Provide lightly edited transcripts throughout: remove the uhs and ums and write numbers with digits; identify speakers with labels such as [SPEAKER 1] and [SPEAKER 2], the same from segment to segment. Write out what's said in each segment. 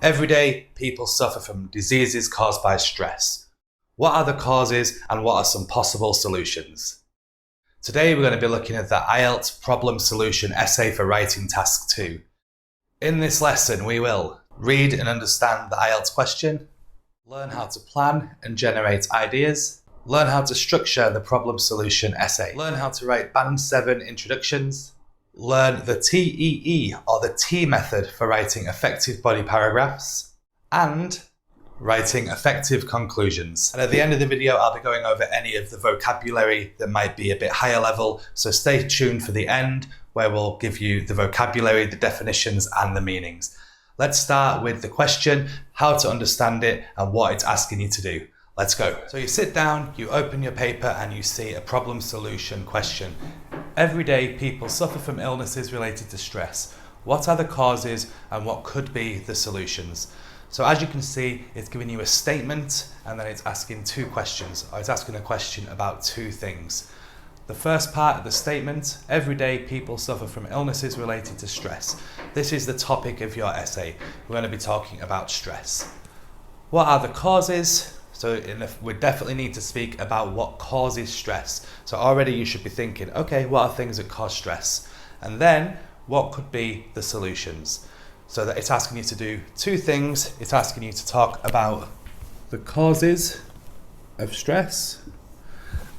[SPEAKER 1] Every day, people suffer from diseases caused by stress. What are the causes and what are some possible solutions? Today, we're going to be looking at the IELTS problem solution essay for writing task 2. In this lesson, we will read and understand the IELTS question, learn how to plan and generate ideas, learn how to structure the problem solution essay, learn how to write Band 7 introductions, learn the TEE or the T method for writing effective body paragraphs, and writing effective conclusions. And at the end of the video, I'll be going over any of the vocabulary that might be a bit higher level, so stay tuned for the end where we'll give you the vocabulary, the definitions and the meanings. Let's start with the question, how to understand it and what it's asking you to do. Let's go. So you sit down, you open your paper and you see a problem solution question. Every day people suffer from illnesses related to stress. What are the causes and what could be the solutions? So as you can see, it's giving you a statement and then it's asking two questions. Or it's asking a question about two things. The first part of the statement, every day people suffer from illnesses related to stress. This is the topic of your essay. We're going to be talking about stress. What are the causes? So we definitely need to speak about what causes stress. So already you should be thinking, okay, what are things that cause stress? And then what could be the solutions? So that it's asking you to do two things. It's asking you to talk about the causes of stress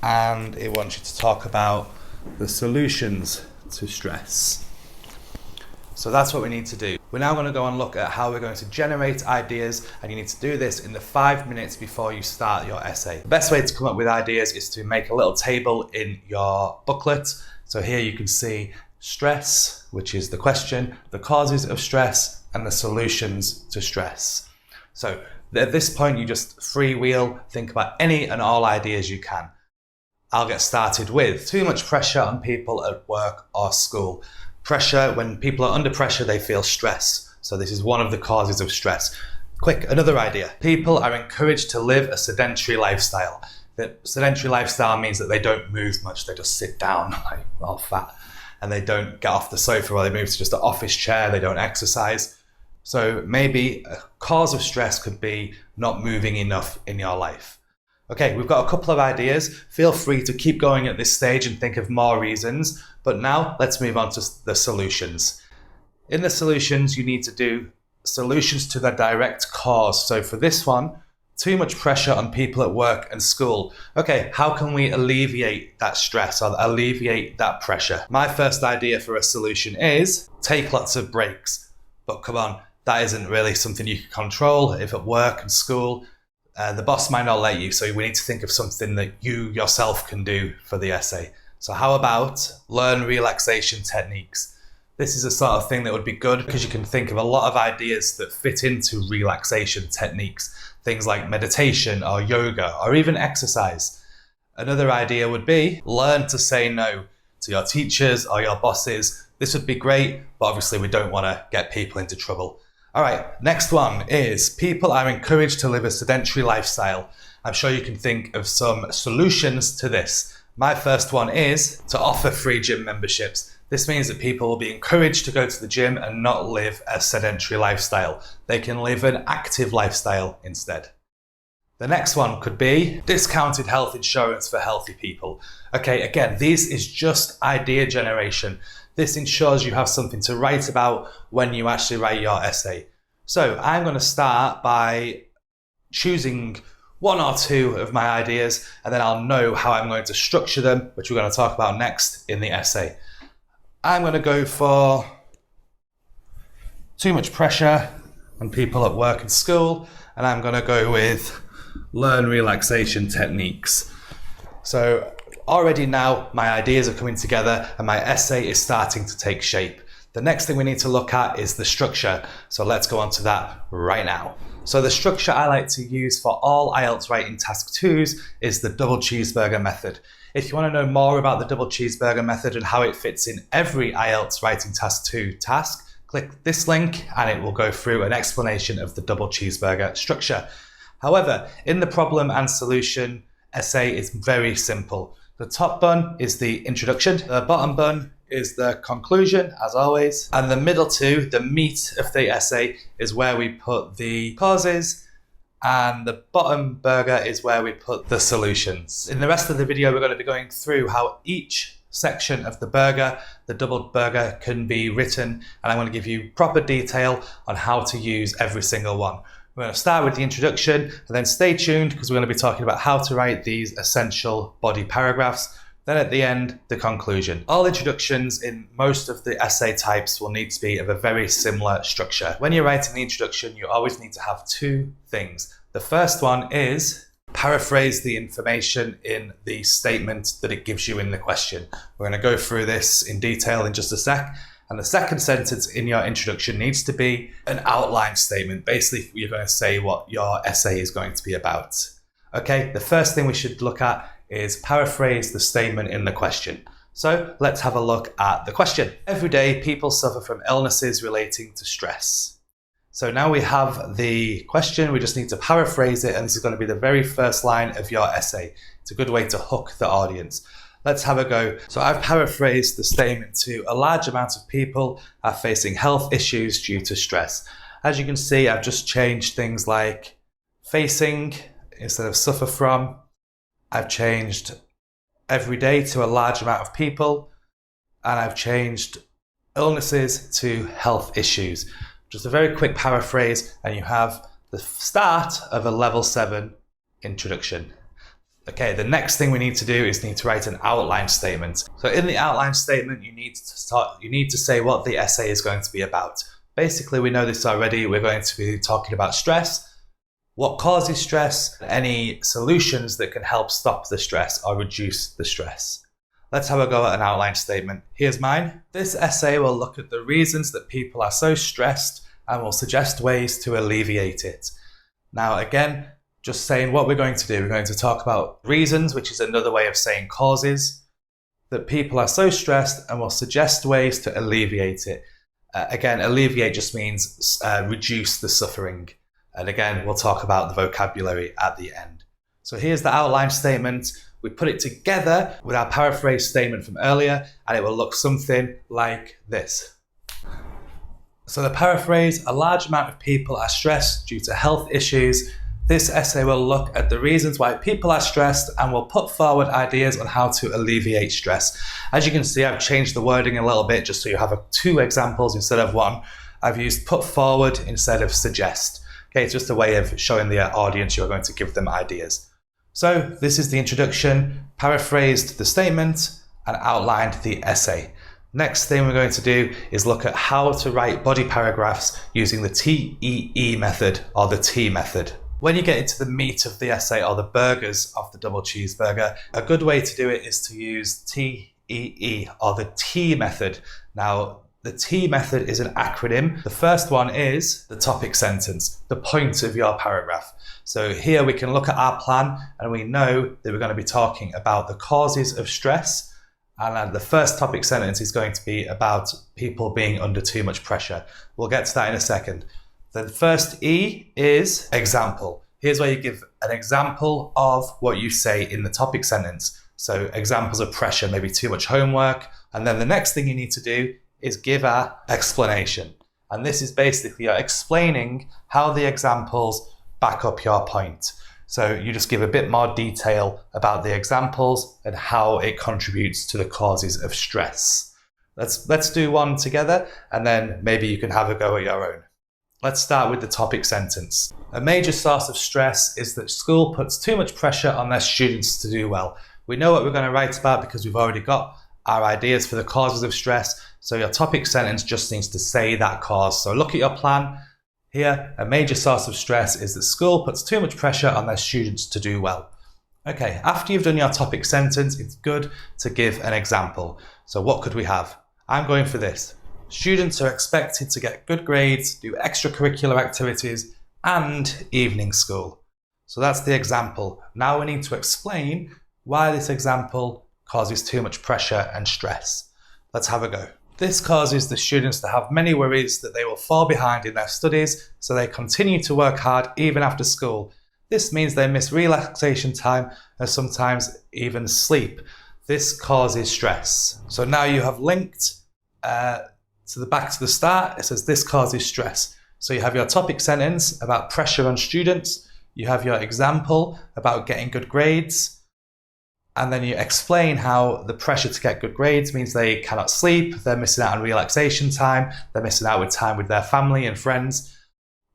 [SPEAKER 1] and it wants you to talk about the solutions to stress. So that's what we need to do. We're now going to go and look at how we're going to generate ideas, and you need to do this in the 5 minutes before you start your essay. The best way to come up with ideas is to make a little table in your booklet. So here you can see stress, which is the question, the causes of stress and the solutions to stress. So at this point you just freewheel, think about any and all ideas you can. I'll get started with too much pressure on people at work or school. Pressure, when people are under pressure, they feel stress. So this is one of the causes of stress. Quick, another idea. People are encouraged to live a sedentary lifestyle. The sedentary lifestyle means that they don't move much. They just sit down like all fat and they don't get off the sofa or they move to just an office chair. They don't exercise. So maybe a cause of stress could be not moving enough in your life. Okay, we've got a couple of ideas. Feel free to keep going at this stage and think of more reasons. But now let's move on to the solutions. In the solutions, you need to do solutions to the direct cause. So for this one, too much pressure on people at work and school. Okay, how can we alleviate that stress or alleviate that pressure? My first idea for a solution is take lots of breaks. But come on, that isn't really something you can control. If at work and school, the boss might not let you, so we need to think of something that you yourself can do for the essay. So how about learn relaxation techniques? This is a sort of thing that would be good because you can think of a lot of ideas that fit into relaxation techniques. Things like meditation or yoga or even exercise. Another idea would be learn to say no to your teachers or your bosses. This would be great, but obviously we don't want to get people into trouble. All right, next one is people are encouraged to live a sedentary lifestyle. I'm sure you can think of some solutions to this. My first one is to offer free gym memberships. This means that people will be encouraged to go to the gym and not live a sedentary lifestyle. They can live an active lifestyle instead. The next one could be discounted health insurance for healthy people. Okay, again, this is just idea generation. This ensures you have something to write about when you actually write your essay. So I'm going to start by choosing one or two of my ideas, and then I'll know how I'm going to structure them, which we're going to talk about next in the essay. I'm going to go for too much pressure on people at work and school, and I'm going to go with learn relaxation techniques. So already now my ideas are coming together and my essay is starting to take shape. The next thing we need to look at is the structure. So let's go on to that right now. So the structure I like to use for all IELTS writing task 2s is the double cheeseburger method. If you want to know more about the double cheeseburger method and how it fits in every IELTS writing task 2 task, click this link and it will go through an explanation of the double cheeseburger structure. However, in the problem and solution essay, it's very simple. The top bun is the introduction, the bottom bun is the conclusion, as always. And the middle two, the meat of the essay, is where we put the causes. And the bottom burger is where we put the solutions. In the rest of the video, we're going to be going through how each section of the burger, the doubled burger, can be written. And I'm going to give you proper detail on how to use every single one. We're going to start with the introduction and then stay tuned because we're going to be talking about how to write these essential body paragraphs. Then at the end, the conclusion. All introductions in most of the essay types will need to be of a very similar structure. When you're writing the introduction, you always need to have two things. The first one is paraphrase the information in the statement that it gives you in the question. We're going to go through this in detail in just a sec. And the second sentence in your introduction needs to be an outline statement. Basically, you're going to say what your essay is going to be about. Okay, the first thing we should look at is paraphrase the statement in the question. So let's have a look at the question. Every day, people suffer from illnesses relating to stress. So now we have the question, we just need to paraphrase it, and this is going to be the very first line of your essay. It's a good way to hook the audience. Let's have a go. So I've paraphrased the statement to a large amount of people are facing health issues due to stress. As you can see, I've just changed things like facing instead of suffer from. I've changed every day to a large amount of people, and I've changed illnesses to health issues. Just a very quick paraphrase, and you have the start of a level 7 introduction. Okay, the next thing we need to do is need to write an outline statement. So in the outline statement, you need to say what the essay is going to be about. Basically, we know this already. We're going to be talking about stress, what causes stress, any solutions that can help stop the stress or reduce the stress. Let's have a go at an outline statement. Here's mine. This essay will look at the reasons that people are so stressed and will suggest ways to alleviate it. Now, again, just saying what we're going to do. We're going to talk about reasons, which is another way of saying causes, that people are so stressed and will suggest ways to alleviate it. Again, alleviate just means reduce the suffering. And again, we'll talk about the vocabulary at the end. So here's the outline statement. We put it together with our paraphrase statement from earlier, and it will look something like this. So the paraphrase, a large amount of people are stressed due to health issues. This essay will look at the reasons why people are stressed and will put forward ideas on how to alleviate stress. As you can see, I've changed the wording a little bit just so you have two examples instead of one. I've used put forward instead of suggest. Okay, it's just a way of showing the audience you're going to give them ideas. So this is the introduction, paraphrased the statement and outlined the essay. Next thing we're going to do is look at how to write body paragraphs using the TEE method or the T method. When you get into the meat of the essay or the burgers of the double cheeseburger, a good way to do it is to use TEE or the T method. Now, the T method is an acronym. The first one is the topic sentence, the point of your paragraph. So here we can look at our plan and we know that we're going to be talking about the causes of stress. And the first topic sentence is going to be about people being under too much pressure. We'll get to that in a second. The first E is example. Here's where you give an example of what you say in the topic sentence. So examples of pressure, maybe too much homework. And then the next thing you need to do is give our explanation. And this is basically you're explaining how the examples back up your point. So you just give a bit more detail about the examples and how it contributes to the causes of stress. Let's do one together and then maybe you can have a go at your own. Let's start with the topic sentence. A major source of stress is that school puts too much pressure on their students to do well. We know what we're going to write about because we've already got our ideas for the causes of stress. So your topic sentence just needs to say that cause. So look at your plan. Here, a major source of stress is that school puts too much pressure on their students to do well. Okay, after you've done your topic sentence, it's good to give an example. So what could we have? I'm going for this. Students are expected to get good grades, do extracurricular activities, and evening school. So that's the example. Now we need to explain why this example causes too much pressure and stress. Let's have a go. This causes the students to have many worries that they will fall behind in their studies, so they continue to work hard even after school. This means they miss relaxation time and sometimes even sleep. This causes stress. So now you have linked to the back to the start. It says this causes stress. So you have your topic sentence about pressure on students. You have your example about getting good grades. And then you explain how the pressure to get good grades means they cannot sleep, they're missing out on relaxation time, they're missing out with time with their family and friends.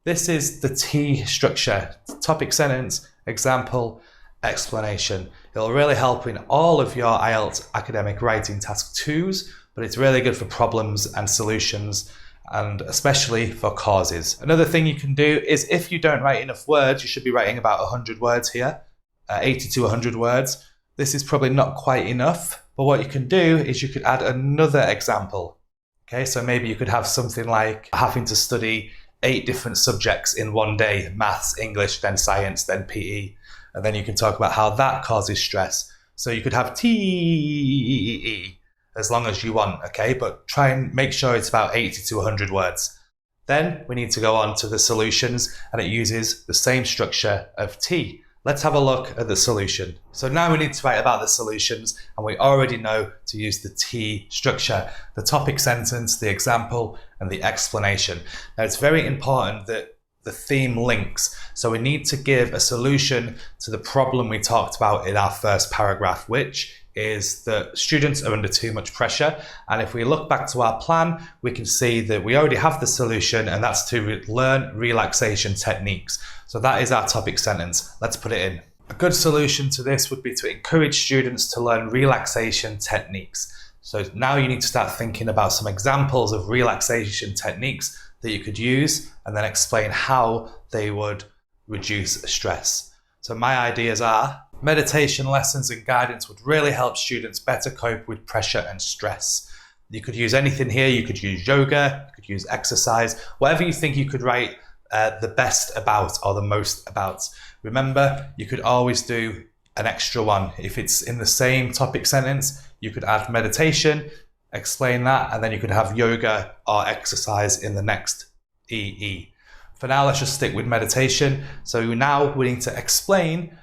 [SPEAKER 1] This is the T structure: topic sentence, example, explanation. It'll really help in all of your IELTS academic writing task 2s, but it's really good for problems and solutions, and especially for causes. Another thing you can do is, if you don't write enough words, you should be writing about 100 words here, 80 to 100 words. This is probably not quite enough, but what you can do is you could add another example. Okay, so maybe you could have something like having to study 8 different subjects in one day: maths, English, then science, then PE. And then you can talk about how that causes stress. So you could have TEE as long as you want, okay? But try and make sure it's about 80 to 100 words. Then we need to go on to the solutions, and it uses the same structure of T. Let's have a look at the solution. So now we need to write about the solutions, and we already know to use the T structure: the topic sentence, the example, and the explanation. Now it's very important that the theme links. So we need to give a solution to the problem we talked about in our first paragraph, which is that students are under too much pressure. And if we look back to our plan, we can see that we already have the solution, and that's to learn relaxation techniques. So that is our topic sentence. Let's put it in. A good solution to this would be to encourage students to learn relaxation techniques. So now you need to start thinking about some examples of relaxation techniques that you could use, and then explain how they would reduce stress. So my ideas are: meditation lessons and guidance would really help students better cope with pressure and stress. You could use anything here. You could use yoga, you could use exercise, whatever you think you could write the best about or the most about. Remember, you could always do an extra one. If it's in the same topic sentence, you could add meditation, explain that, and then you could have yoga or exercise in the next EE. For now, let's just stick with meditation. So now we need to explain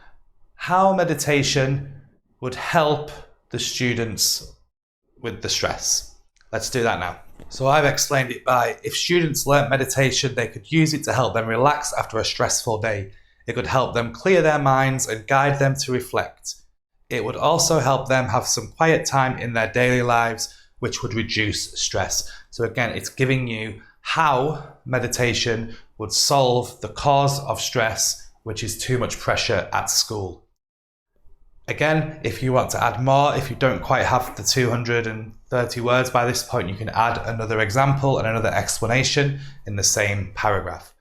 [SPEAKER 1] how meditation would help the students with the stress. Let's do that now. So I've explained it by: if students learnt meditation, they could use it to help them relax after a stressful day. It could help them clear their minds and guide them to reflect. It would also help them have some quiet time in their daily lives, which would reduce stress. So again, it's giving you how meditation would solve the cause of stress, which is too much pressure at school. Again, if you want to add more, if you don't quite have the 230 words by this point, you can add another example and another explanation in the same paragraph.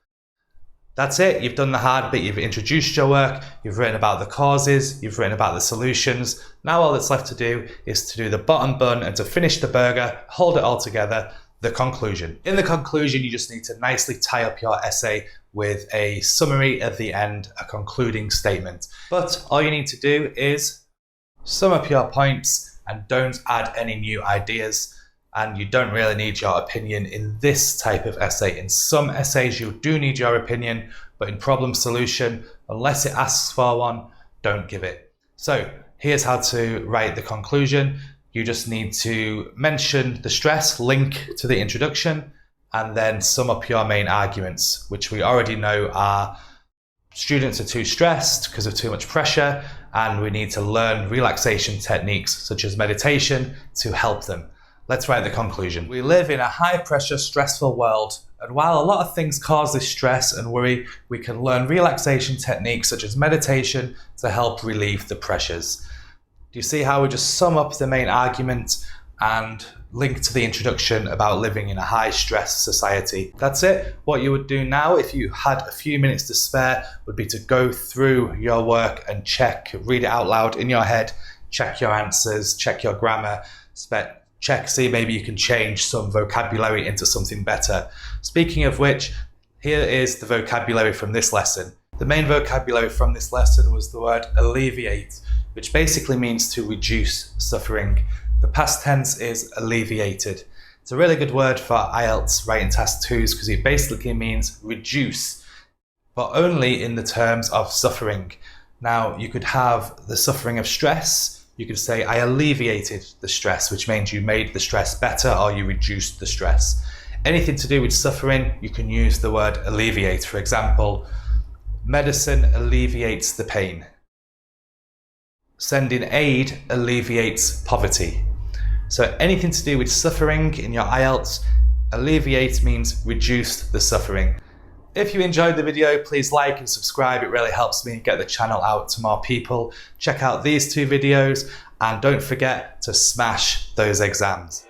[SPEAKER 1] That's it. You've done the hard bit. You've introduced your work. You've written about the causes. You've written about the solutions. Now all that's left to do is to do the bottom bun and to finish the burger, hold it all together, the conclusion. In the conclusion, you just need to nicely tie up your essay with a summary at the end, a concluding statement. But all you need to do is sum up your points and don't add any new ideas. And you don't really need your opinion in this type of essay. In some essays, you do need your opinion, but in problem solution, unless it asks for one, don't give it. So here's how to write the conclusion. You just need to mention the stress, link to the introduction, and then sum up your main arguments, which we already know are: students are too stressed because of too much pressure, and we need to learn relaxation techniques such as meditation to help them. Let's write the conclusion. We live in a high-pressure, stressful world, and while a lot of things cause this stress and worry, we can learn relaxation techniques such as meditation to help relieve the pressures. Do you see how we just sum up the main argument and link to the introduction about living in a high-stress society? That's it. What you would do now, if you had a few minutes to spare, would be to go through your work and check, read it out loud in your head, check your answers, check your grammar, check, see maybe you can change some vocabulary into something better. Speaking of which, here is the vocabulary from this lesson. The main vocabulary from this lesson was the word alleviate, which basically means to reduce suffering. The past tense is alleviated. It's a really good word for IELTS writing task 2s because it basically means reduce, but only in the terms of suffering. Now, you could have the suffering of stress, You could say, I alleviated the stress, which means you made the stress better or you reduced the stress. Anything to do with suffering, you can use the word alleviate. For example, medicine alleviates the pain. Sending aid alleviates poverty. So anything to do with suffering in your IELTS, alleviate means reduce the suffering. If you enjoyed the video, please like and subscribe. It really helps me get the channel out to more people. Check out these 2 videos and don't forget to smash those exams.